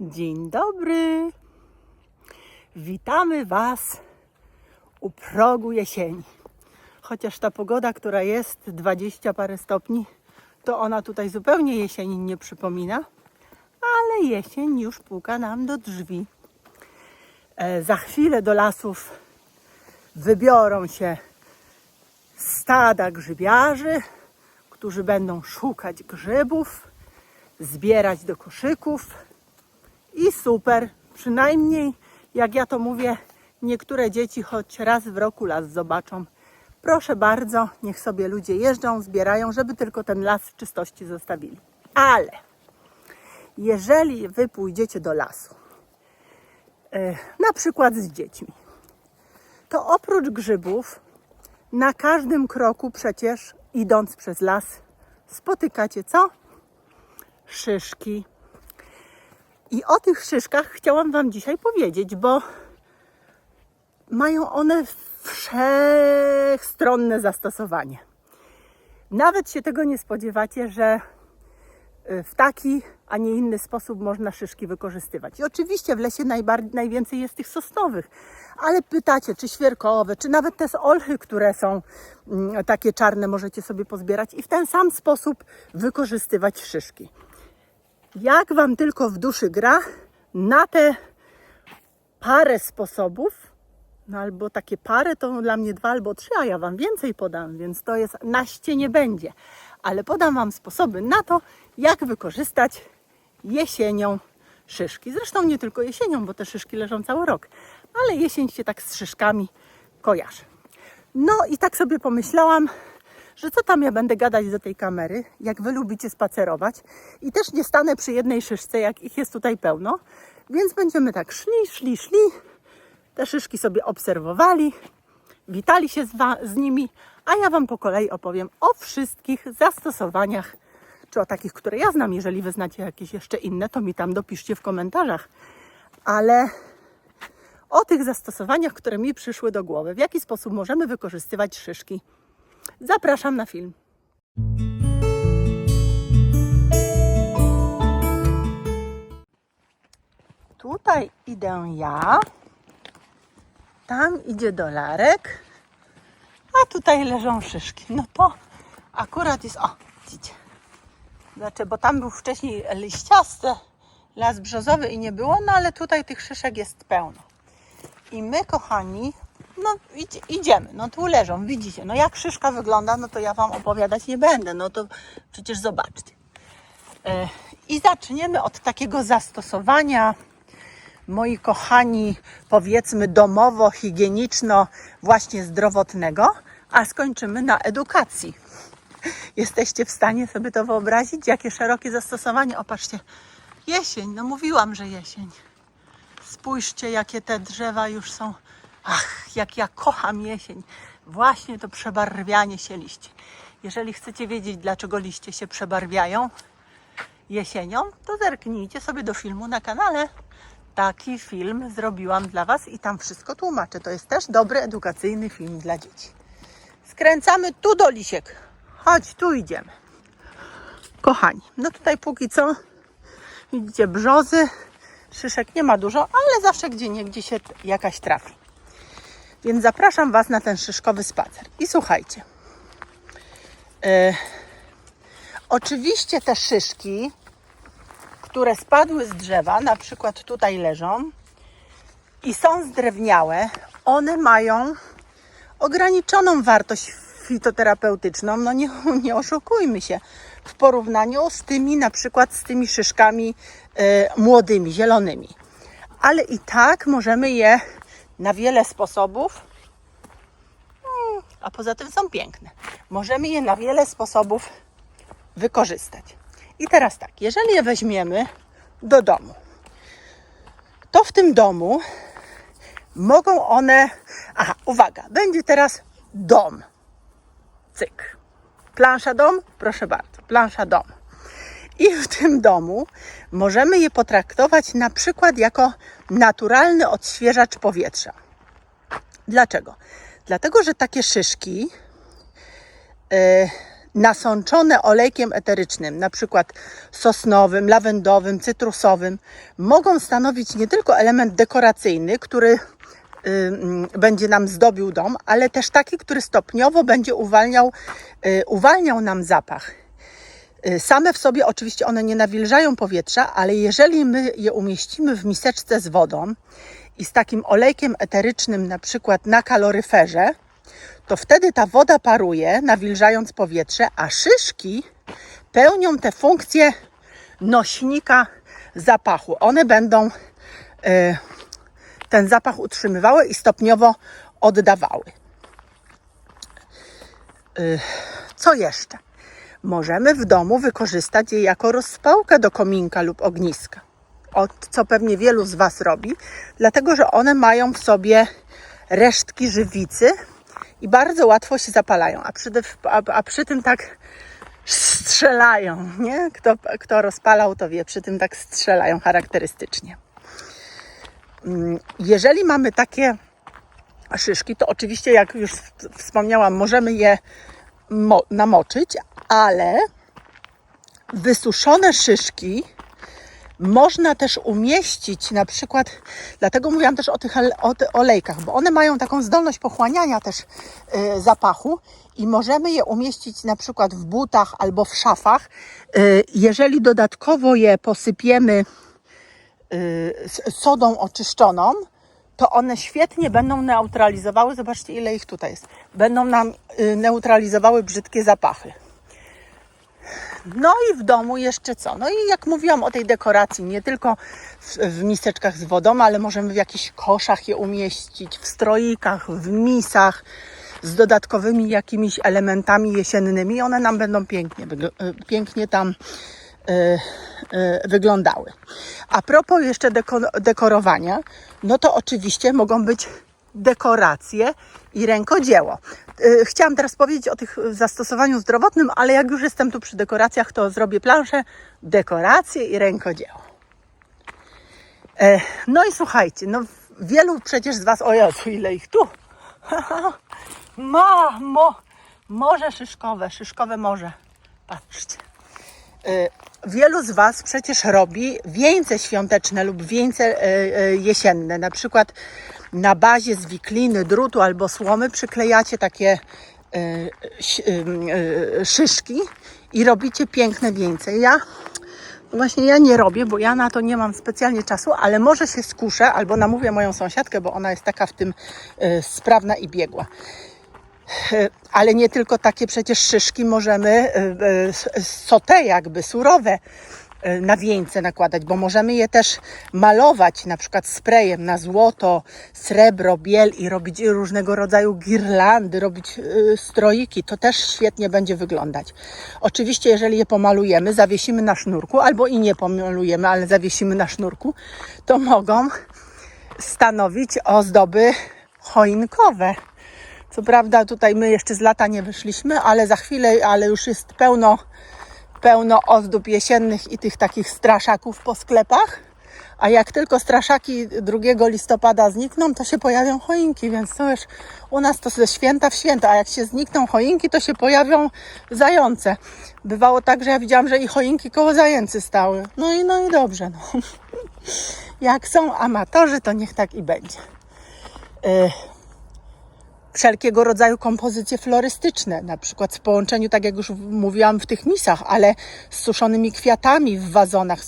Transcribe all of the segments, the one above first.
Dzień dobry! Witamy Was u progu jesieni. Chociaż ta pogoda, która jest 20 parę stopni, to ona tutaj zupełnie jesieni nie przypomina, ale jesień już puka nam do drzwi. Za chwilę do lasów wybiorą się stada grzybiarzy, którzy będą szukać grzybów, zbierać do koszyków. I super, przynajmniej jak ja to mówię, niektóre dzieci choć raz w roku las zobaczą. Proszę bardzo, niech sobie ludzie jeżdżą, zbierają, żeby tylko ten las w czystości zostawili. Ale jeżeli Wy pójdziecie do lasu, na przykład z dziećmi, to oprócz grzybów na każdym kroku przecież idąc przez las spotykacie co? Szyszki. I o tych szyszkach chciałam Wam dzisiaj powiedzieć, bo mają one wszechstronne zastosowanie. Nawet się tego nie spodziewacie, że w taki, a nie inny sposób można szyszki wykorzystywać. I oczywiście w lesie najwięcej jest tych sosnowych, ale pytacie, czy świerkowe, czy nawet te z olchy, które są takie czarne, możecie sobie pozbierać i w ten sam sposób wykorzystywać szyszki. Jak Wam tylko w duszy gra, na te parę sposobów, no albo takie parę to dla mnie 2 albo 3, a ja Wam więcej podam, więc to jest naście nie będzie. Ale podam Wam sposoby na to, jak wykorzystać jesienią szyszki. Zresztą nie tylko jesienią, bo te szyszki leżą cały rok, ale jesień się tak z szyszkami kojarzy. No i tak sobie pomyślałam, że co tam ja będę gadać do tej kamery, jak Wy lubicie spacerować i też nie stanę przy jednej szyszce, jak ich jest tutaj pełno, więc będziemy tak szli, te szyszki sobie obserwowali, witali się z nimi, a ja Wam po kolei opowiem o wszystkich zastosowaniach, czy o takich, które ja znam. Jeżeli Wy znacie jakieś jeszcze inne, to mi tam dopiszcie w komentarzach, ale o tych zastosowaniach, które mi przyszły do głowy, w jaki sposób możemy wykorzystywać szyszki. Zapraszam na film. Tutaj idę ja, tam idzie Dolarek, a tutaj leżą szyszki. No to akurat jest, o widzicie, znaczy, bo tam był wcześniej liściasty las brzozowy i nie było, no ale tutaj tych szyszek jest pełno. I my, kochani, no idziemy, no tu leżą, widzicie, no jak szyszka wygląda, no to ja Wam opowiadać nie będę, no to przecież zobaczcie. I zaczniemy od takiego zastosowania, moi kochani, powiedzmy domowo, higieniczno, właśnie zdrowotnego, a skończymy na edukacji. Jesteście w stanie sobie to wyobrazić? Jakie szerokie zastosowanie? O, patrzcie, jesień, no mówiłam, że jesień. Spójrzcie, jakie te drzewa już są. Ach, jak ja kocham jesień. Właśnie to przebarwianie się liści. Jeżeli chcecie wiedzieć, dlaczego liście się przebarwiają jesienią, to zerknijcie sobie do filmu na kanale. Taki film zrobiłam dla Was i tam wszystko tłumaczę. To jest też dobry, edukacyjny film dla dzieci. Skręcamy tu do lisiek. Chodź, tu idziemy. Kochani, no tutaj póki co widzicie brzozy. Szyszek nie ma dużo, ale zawsze gdzieniegdzie się jakaś trafi. Więc zapraszam Was na ten szyszkowy spacer. I słuchajcie. Oczywiście te szyszki, które spadły z drzewa, na przykład tutaj leżą i są zdrewniałe, one mają ograniczoną wartość fitoterapeutyczną. No nie oszukujmy się. W porównaniu z tymi, na przykład z tymi szyszkami młodymi, zielonymi. Ale i tak możemy je na wiele sposobów, a poza tym są piękne, możemy je na wiele sposobów wykorzystać. I teraz tak, jeżeli je weźmiemy do domu, to w tym domu mogą one, aha, uwaga, będzie teraz dom, cyk, plansza dom, proszę bardzo, plansza dom. I w tym domu możemy je potraktować na przykład jako naturalny odświeżacz powietrza. Dlaczego? Dlatego, że takie szyszki nasączone olejkiem eterycznym, na przykład sosnowym, lawendowym, cytrusowym, mogą stanowić nie tylko element dekoracyjny, który będzie nam zdobił dom, ale też taki, który stopniowo będzie uwalniał nam zapach. Same w sobie oczywiście one nie nawilżają powietrza, ale jeżeli my je umieścimy w miseczce z wodą i z takim olejkiem eterycznym, na przykład na kaloryferze, to wtedy ta woda paruje, nawilżając powietrze, a szyszki pełnią tę funkcję nośnika zapachu. One będą ten zapach utrzymywały i stopniowo oddawały. Co jeszcze? Możemy w domu wykorzystać je jako rozpałkę do kominka lub ogniska. Co pewnie wielu z Was robi, dlatego że one mają w sobie resztki żywicy i bardzo łatwo się zapalają, a przy tym tak strzelają, nie? Kto rozpalał, to wie, przy tym tak strzelają charakterystycznie. Jeżeli mamy takie szyszki, to oczywiście, jak już wspomniałam, możemy je namoczyć, ale wysuszone szyszki można też umieścić, na przykład, dlatego mówiłam też o tych olejkach, bo one mają taką zdolność pochłaniania też zapachu i możemy je umieścić na przykład w butach albo w szafach. Jeżeli dodatkowo je posypiemy sodą oczyszczoną, to one świetnie będą neutralizowały, zobaczcie ile ich tutaj jest, będą nam neutralizowały brzydkie zapachy. No i w domu jeszcze co? No i jak mówiłam o tej dekoracji, nie tylko w miseczkach z wodą, ale możemy w jakichś koszach je umieścić, w stroikach, w misach, z dodatkowymi jakimiś elementami jesiennymi. One nam będą pięknie tam wyglądały. A propos jeszcze dekorowania, no to oczywiście mogą być dekoracje i rękodzieło. Chciałam teraz powiedzieć o tych zastosowaniu zdrowotnym, ale jak już jestem tu przy dekoracjach, to zrobię planszę, dekoracje i rękodzieło. No i słuchajcie, no wielu przecież z Was, o Jezu, ile ich tu! Morze szyszkowe morze. Patrzcie. Wielu z Was przecież robi wieńce świąteczne lub wieńce jesienne. Na przykład na bazie zwikliny, drutu albo słomy przyklejacie takie szyszki i robicie piękne wieńce. Ja nie robię, bo ja na to nie mam specjalnie czasu, ale może się skuszę albo namówię moją sąsiadkę, bo ona jest taka w tym sprawna i biegła. Ale nie tylko takie przecież szyszki możemy sauté, jakby surowe, na wieńce nakładać, bo możemy je też malować na przykład sprayem na złoto, srebro, biel i robić różnego rodzaju girlandy, robić stroiki. To też świetnie będzie wyglądać. Oczywiście, jeżeli je pomalujemy, zawiesimy na sznurku, albo i nie pomalujemy, ale zawiesimy na sznurku, to mogą stanowić ozdoby choinkowe. Co prawda tutaj my jeszcze z lata nie wyszliśmy, ale za chwilę, ale już jest pełno ozdób jesiennych i tych takich straszaków po sklepach. A jak tylko straszaki 2 listopada znikną, to się pojawią choinki, więc to już u nas to ze święta w święta, a jak się znikną choinki, to się pojawią zające. Bywało tak, że ja widziałam, że i choinki koło zajęcy stały. No i dobrze. No. Jak są amatorzy, to niech tak i będzie. Wszelkiego rodzaju kompozycje florystyczne, na przykład w połączeniu, tak jak już mówiłam, w tych misach, ale z suszonymi kwiatami w wazonach,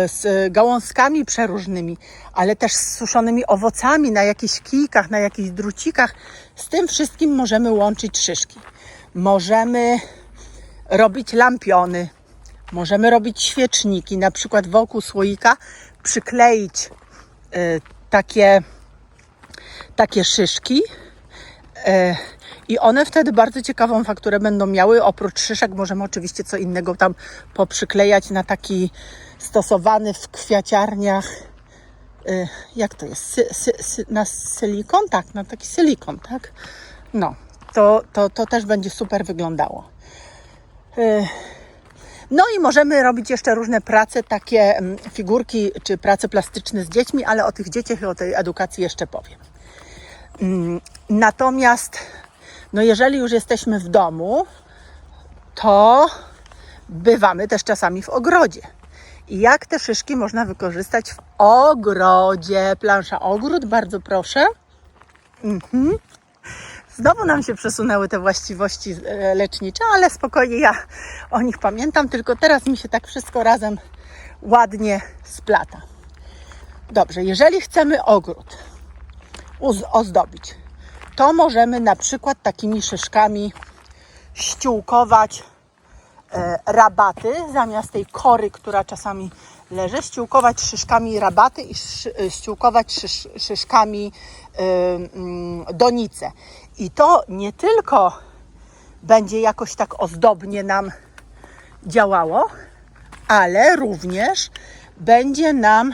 z gałązkami przeróżnymi, ale też z suszonymi owocami na jakichś kijkach, na jakichś drucikach. Z tym wszystkim możemy łączyć szyszki. Możemy robić lampiony, możemy robić świeczniki, na przykład wokół słoika przykleić takie szyszki. I one wtedy bardzo ciekawą fakturę będą miały. Oprócz szyszek możemy oczywiście co innego tam poprzyklejać na taki stosowany w kwiaciarniach, jak to jest, na silikon? Tak, na taki silikon, tak? No, to też będzie super wyglądało. No i możemy robić jeszcze różne prace, takie figurki czy prace plastyczne z dziećmi, ale o tych dzieciach i o tej edukacji jeszcze powiem. Natomiast, no jeżeli już jesteśmy w domu, to bywamy też czasami w ogrodzie. I jak te szyszki można wykorzystać w ogrodzie? Plansza ogród, bardzo proszę. Znowu nam się przesunęły te właściwości lecznicze, ale spokojnie, ja o nich pamiętam, tylko teraz mi się tak wszystko razem ładnie splata. Dobrze, jeżeli chcemy ogród ozdobić, to możemy na przykład takimi szyszkami ściółkować rabaty, zamiast tej kory, która czasami leży, ściółkować szyszkami rabaty i ściółkować szyszkami donice. I to nie tylko będzie jakoś tak ozdobnie nam działało, ale również będzie nam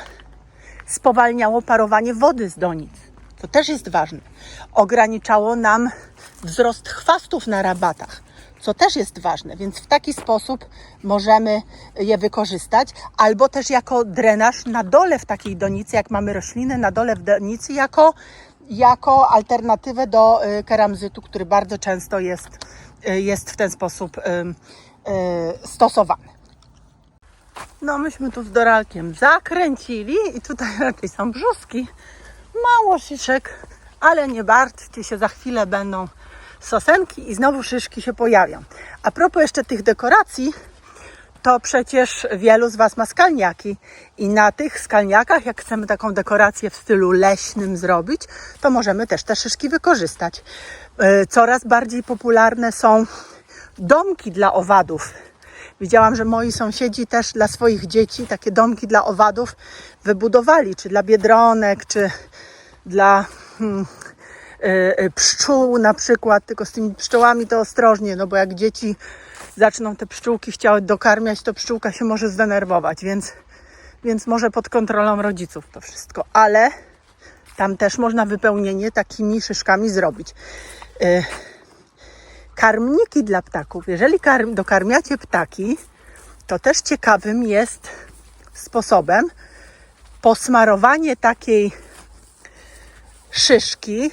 spowalniało parowanie wody z donic. To też jest ważne. Ograniczało nam wzrost chwastów na rabatach, co też jest ważne, więc w taki sposób możemy je wykorzystać, albo też jako drenaż na dole w takiej donicy, jak mamy rośliny na dole w donicy, jako alternatywę do keramzytu, który bardzo często jest w ten sposób stosowany. No myśmy tu z Doralkiem zakręcili i tutaj raczej są brzuski. Mało szyszek, ale nie martwcie się, za chwilę będą sosenki i znowu szyszki się pojawią. A propos jeszcze tych dekoracji, to przecież wielu z Was ma skalniaki i na tych skalniakach, jak chcemy taką dekorację w stylu leśnym zrobić, to możemy też te szyszki wykorzystać. Coraz bardziej popularne są domki dla owadów. Widziałam, że moi sąsiedzi też dla swoich dzieci takie domki dla owadów wybudowali, czy dla biedronek, czy dla pszczół na przykład, tylko z tymi pszczołami to ostrożnie, no bo jak dzieci zaczną te pszczółki chciały dokarmiać, to pszczółka się może zdenerwować, więc może pod kontrolą rodziców to wszystko, ale tam też można wypełnienie takimi szyszkami zrobić. Karmniki dla ptaków. Jeżeli dokarmiacie ptaki, to też ciekawym jest sposobem posmarowanie takiej szyszki,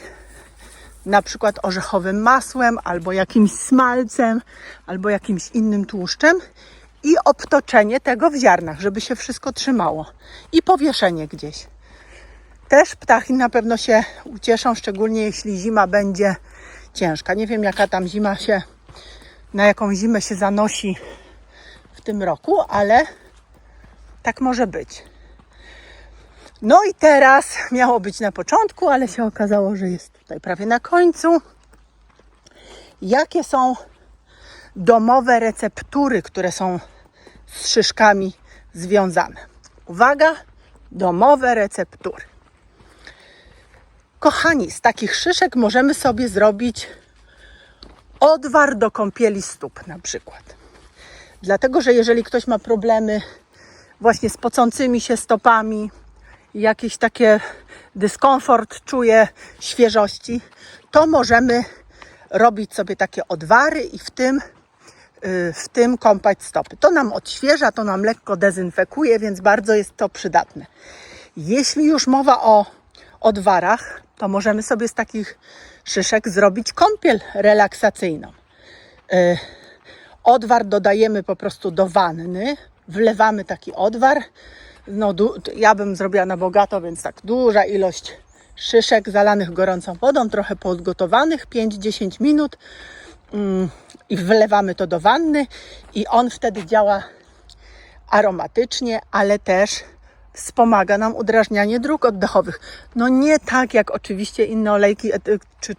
na przykład orzechowym masłem, albo jakimś smalcem, albo jakimś innym tłuszczem i obtoczenie tego w ziarnach, żeby się wszystko trzymało i powieszenie gdzieś. Też ptaki na pewno się ucieszą, szczególnie jeśli zima będzie ciężka. Nie wiem, na jaką zimę się zanosi w tym roku, ale tak może być. No i teraz miało być na początku, ale się okazało, że jest tutaj prawie na końcu. Jakie są domowe receptury, które są z szyszkami związane? Uwaga, domowe receptury. Kochani, z takich szyszek możemy sobie zrobić odwar do kąpieli stóp na przykład. Dlatego, że jeżeli ktoś ma problemy właśnie z pocącymi się stopami, jakiś taki dyskomfort czuje świeżości, to możemy robić sobie takie odwary i w tym kąpać stopy. To nam odświeża, to nam lekko dezynfekuje, więc bardzo jest to przydatne. Jeśli już mowa o odwarach, to możemy sobie z takich szyszek zrobić kąpiel relaksacyjną. Odwar dodajemy po prostu do wanny, wlewamy taki odwar. No, ja bym zrobiła na bogato, więc tak duża ilość szyszek zalanych gorącą wodą, trochę podgotowanych, 5-10 minut i wlewamy to do wanny i on wtedy działa aromatycznie, ale też wspomaga nam udrażnianie dróg oddechowych. No nie tak jak oczywiście inne olejki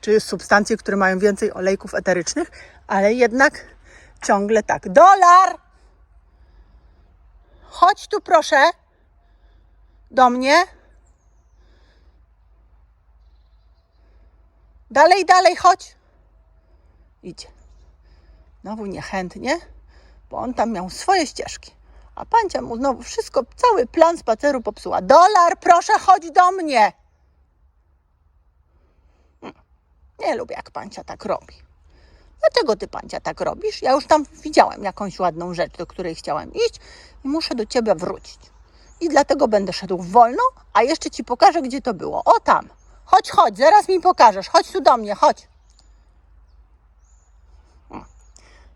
czy substancje, które mają więcej olejków eterycznych, ale jednak ciągle tak. Dolar! Chodź tu proszę do mnie. Dalej, chodź. Idzie. Znowu niechętnie, bo on tam miał swoje ścieżki. A pancia mu znowu wszystko, cały plan spaceru popsuła. Dolar, proszę, chodź do mnie. Nie lubię, jak pancia tak robi. Dlaczego ty, pancia, tak robisz? Ja już tam widziałem jakąś ładną rzecz, do której chciałem iść i muszę do ciebie wrócić. I dlatego będę szedł wolno, a jeszcze ci pokażę, gdzie to było. O, tam. Chodź, zaraz mi pokażesz. Chodź tu do mnie, chodź.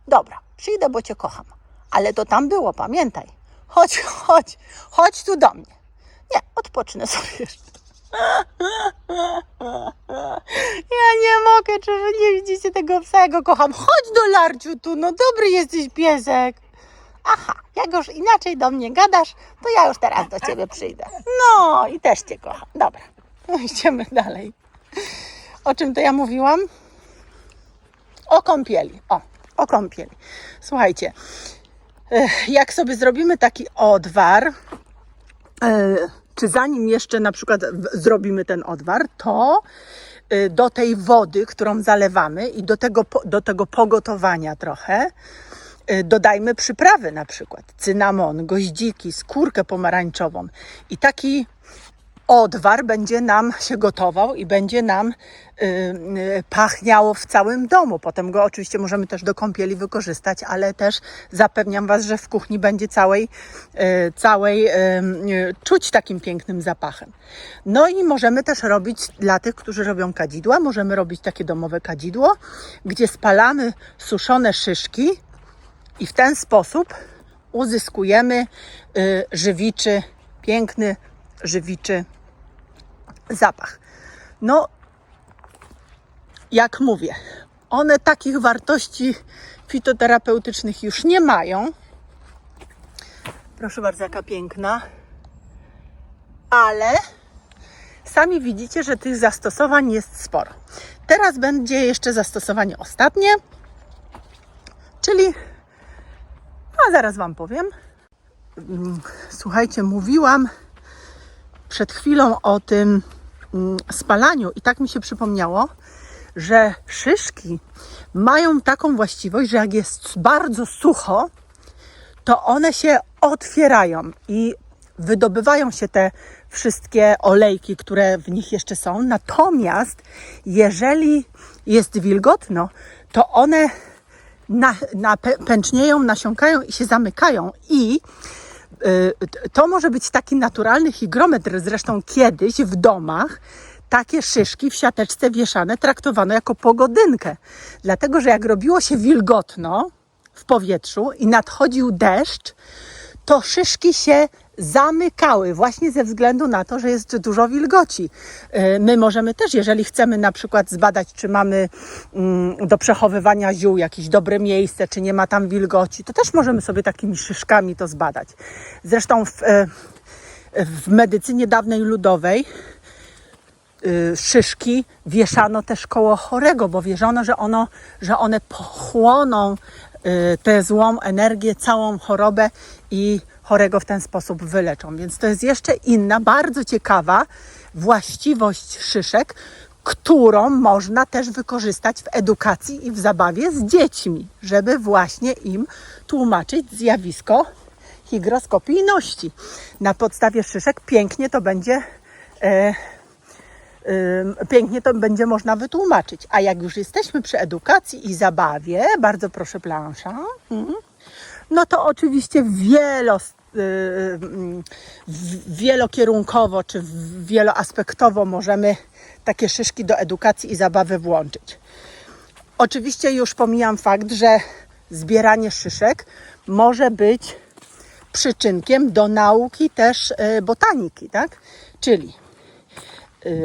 Dobra, przyjdę, bo cię kocham. Ale to tam było, pamiętaj. Chodź tu do mnie. Nie, odpocznę sobie jeszcze. Ja nie mogę, czy wy nie widzicie tego psa, ja go kocham. Chodź do Larciu tu, no dobry jesteś piesek. Aha, jak już inaczej do mnie gadasz, to ja już teraz do ciebie przyjdę. No i też cię kocham. Dobra, no idziemy dalej. O czym to ja mówiłam? O kąpieli. O kąpieli. Słuchajcie, jak sobie zrobimy taki odwar, czy zanim jeszcze na przykład zrobimy ten odwar, to do tej wody, którą zalewamy i do tego pogotowania trochę dodajmy przyprawy, na przykład cynamon, goździki, skórkę pomarańczową i taki odwar będzie nam się gotował i będzie nam pachniało w całym domu. Potem go oczywiście możemy też do kąpieli wykorzystać, ale też zapewniam Was, że w kuchni będzie całej czuć takim pięknym zapachem. No i możemy też robić, dla tych, którzy robią kadzidła, możemy robić takie domowe kadzidło, gdzie spalamy suszone szyszki i w ten sposób uzyskujemy piękny żywiczy zapach. No, jak mówię, one takich wartości fitoterapeutycznych już nie mają. Proszę bardzo, jaka piękna. Ale sami widzicie, że tych zastosowań jest sporo. Teraz będzie jeszcze zastosowanie ostatnie, czyli, a zaraz Wam powiem. Słuchajcie, mówiłam przed chwilą o tym spalaniu i tak mi się przypomniało, że szyszki mają taką właściwość, że jak jest bardzo sucho, to one się otwierają i wydobywają się te wszystkie olejki, które w nich jeszcze są. Natomiast jeżeli jest wilgotno, to one pęcznieją, nasiąkają i się zamykają i to może być taki naturalny hygrometr. Zresztą kiedyś w domach takie szyszki w siateczce wieszane traktowano jako pogodynkę. Dlatego, że jak robiło się wilgotno w powietrzu i nadchodził deszcz, to szyszki się zamykały właśnie ze względu na to, że jest dużo wilgoci. My możemy też, jeżeli chcemy na przykład zbadać, czy mamy do przechowywania ziół jakieś dobre miejsce, czy nie ma tam wilgoci, to też możemy sobie takimi szyszkami to zbadać. Zresztą w medycynie dawnej ludowej szyszki wieszano też koło chorego, bo wierzono, że one pochłoną tę złą energię, całą chorobę i chorego w ten sposób wyleczą. Więc to jest jeszcze inna, bardzo ciekawa właściwość szyszek, którą można też wykorzystać w edukacji i w zabawie z dziećmi, żeby właśnie im tłumaczyć zjawisko hygroskopijności. Na podstawie szyszek pięknie to będzie można wytłumaczyć. A jak już jesteśmy przy edukacji i zabawie, bardzo proszę plansza, no to oczywiście wielokierunkowo czy wieloaspektowo możemy takie szyszki do edukacji i zabawy włączyć. Oczywiście już pomijam fakt, że zbieranie szyszek może być przyczynkiem do nauki też botaniki, tak? Czyli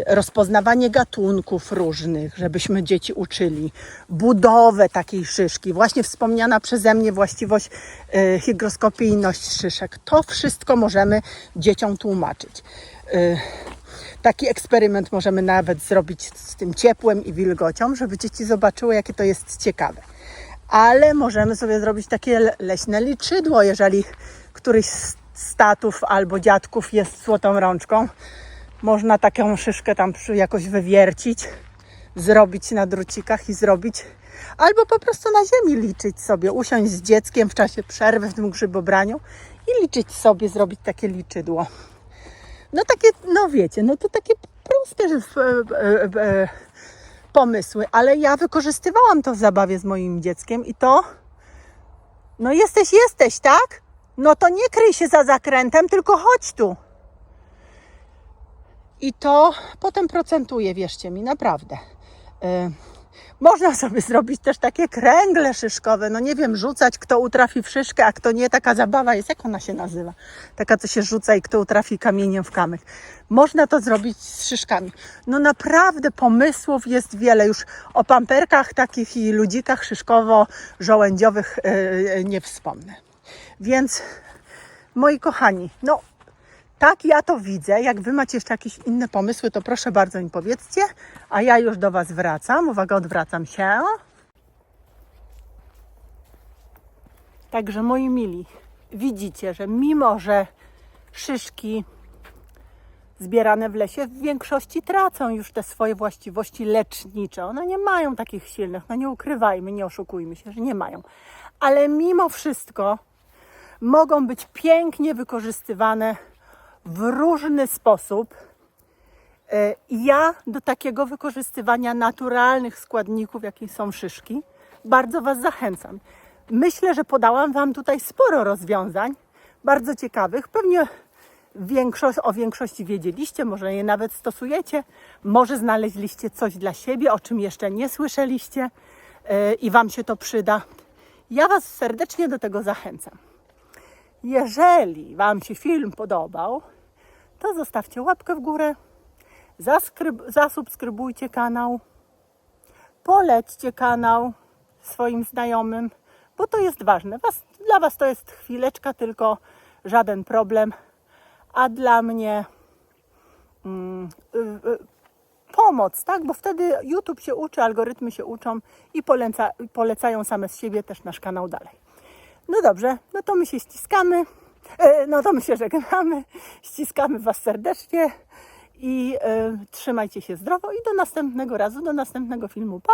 rozpoznawanie gatunków różnych, żebyśmy dzieci uczyli, budowę takiej szyszki, właśnie wspomniana przeze mnie właściwość hygroskopijność szyszek. To wszystko możemy dzieciom tłumaczyć. Taki eksperyment możemy nawet zrobić z tym ciepłem i wilgocią, żeby dzieci zobaczyły, jakie to jest ciekawe. Ale możemy sobie zrobić takie leśne liczydło, jeżeli któryś z tatów albo dziadków jest złotą rączką. Można taką szyszkę tam jakoś wywiercić, zrobić na drucikach i zrobić, albo po prostu na ziemi liczyć sobie, usiąść z dzieckiem w czasie przerwy w tym grzybobraniu i liczyć sobie, zrobić takie liczydło. No takie, no wiecie, no to takie proste pomysły, ale ja wykorzystywałam to w zabawie z moim dzieckiem i to, no jesteś, tak? No to nie kryj się za zakrętem, tylko chodź tu. I to potem procentuje, wierzcie mi, naprawdę. Można sobie zrobić też takie kręgle szyszkowe, no nie wiem, rzucać, kto utrafi w szyszkę, a kto nie. Taka zabawa jest, jak ona się nazywa? Taka, co się rzuca i kto utrafi kamieniem w kamyk. Można to zrobić z szyszkami. No naprawdę pomysłów jest wiele. Już o pamperkach takich i ludzikach szyszkowo-żołędziowych nie wspomnę. Więc moi kochani, no tak ja to widzę. Jak wy macie jeszcze jakieś inne pomysły, to proszę bardzo mi powiedzcie, a ja już do was wracam. Uwaga, odwracam się. Także moi mili, widzicie, że mimo, że szyszki zbierane w lesie w większości tracą już te swoje właściwości lecznicze. One nie mają takich silnych, no nie ukrywajmy, nie oszukujmy się, że nie mają. Ale mimo wszystko mogą być pięknie wykorzystywane w różny sposób. Ja do takiego wykorzystywania naturalnych składników, jakie są szyszki, bardzo was zachęcam. Myślę, że podałam wam tutaj sporo rozwiązań, bardzo ciekawych. Pewnie o większości wiedzieliście, może je nawet stosujecie, może znaleźliście coś dla siebie, o czym jeszcze nie słyszeliście i wam się to przyda. Ja was serdecznie do tego zachęcam. Jeżeli wam się film podobał, to zostawcie łapkę w górę, zasubskrybujcie kanał, polećcie kanał swoim znajomym, bo to jest ważne. Dla was to jest chwileczka, tylko żaden problem, a dla mnie pomoc, tak? Bo wtedy YouTube się uczy, algorytmy się uczą i polecają same z siebie też nasz kanał dalej. No dobrze, no to my się ściskamy, no to my się żegnamy, ściskamy was serdecznie i trzymajcie się zdrowo i do następnego razu, do następnego filmu. Pa!